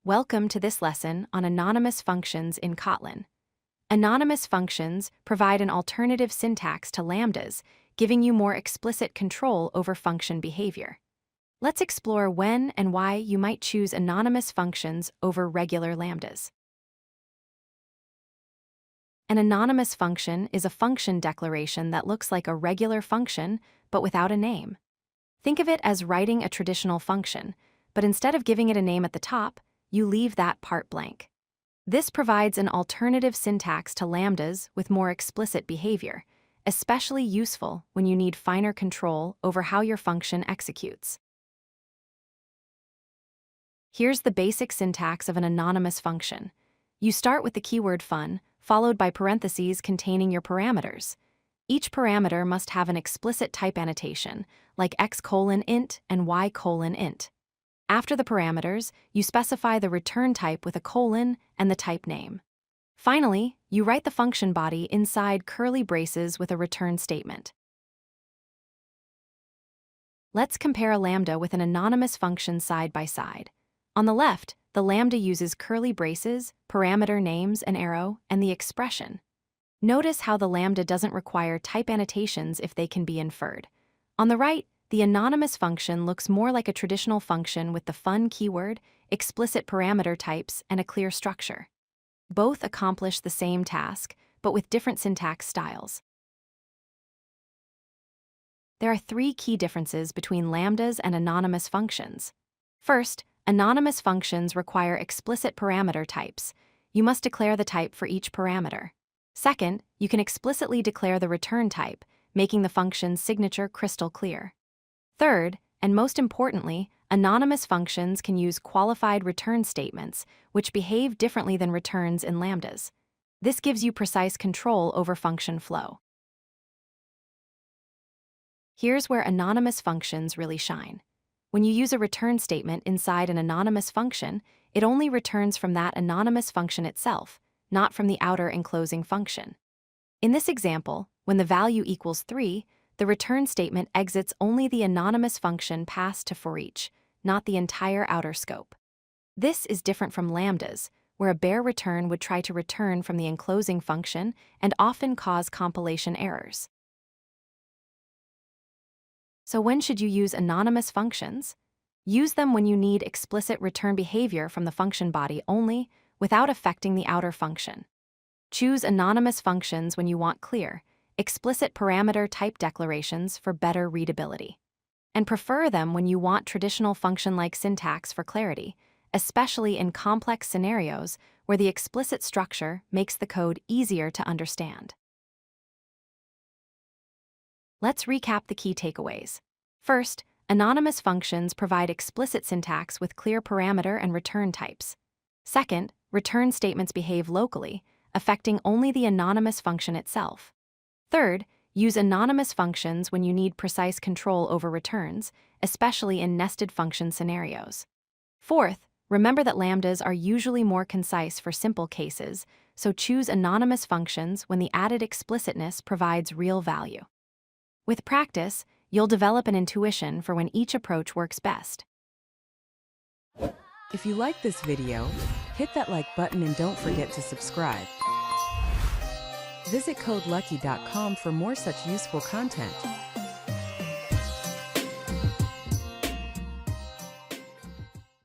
Welcome to this lesson on anonymous functions in Kotlin. Anonymous functions provide an alternative syntax to lambdas, giving you more explicit control over function behavior. Let's explore when and why you might choose anonymous functions over regular lambdas. An anonymous function is a function declaration that looks like a regular function, but without a name. Think of it as writing a traditional function, but instead of giving it a name at the top, you leave that part blank. This provides an alternative syntax to lambdas with more explicit behavior, especially useful when you need finer control over how your function executes. Here's the basic syntax of an anonymous function. You start with the keyword fun, followed by parentheses containing your parameters. Each parameter must have an explicit type annotation, like x:\int and y:\int. After the parameters, you specify the return type with a colon and the type name. Finally, you write the function body inside curly braces with a return statement. Let's compare a lambda with an anonymous function side by side. On the left, the lambda uses curly braces, parameter names, an arrow, and the expression. Notice how the lambda doesn't require type annotations if they can be inferred. On the right, the anonymous function looks more like a traditional function with the fun keyword, explicit parameter types, and a clear structure. Both accomplish the same task, but with different syntax styles. There are three key differences between lambdas and anonymous functions. First, anonymous functions require explicit parameter types. You must declare the type for each parameter. Second, you can explicitly declare the return type, making the function's signature crystal clear. Third, and most importantly, anonymous functions can use qualified return statements, which behave differently than returns in lambdas. This gives you precise control over function flow. Here's where anonymous functions really shine. When you use a return statement inside an anonymous function, it only returns from that anonymous function itself, not from the outer enclosing function. In this example, when the value equals 3, the return statement exits only the anonymous function passed to for each, not the entire outer scope. This is different from lambdas, where a bare return would try to return from the enclosing function and often cause compilation errors. So when should you use anonymous functions? Use them when you need explicit return behavior from the function body only, without affecting the outer function. Choose anonymous functions when you want clear, explicit parameter type declarations for better readability. And prefer them when you want traditional function-like syntax for clarity, especially in complex scenarios where the explicit structure makes the code easier to understand. Let's recap the key takeaways. First, anonymous functions provide explicit syntax with clear parameter and return types. Second, return statements behave locally, affecting only the anonymous function itself. Third, use anonymous functions when you need precise control over returns, especially in nested function scenarios. Fourth, remember that lambdas are usually more concise for simple cases, so choose anonymous functions when the added explicitness provides real value. With practice, you'll develop an intuition for when each approach works best. If you like this video, hit that like button and don't forget to subscribe. Visit codelucky.com for more such useful content.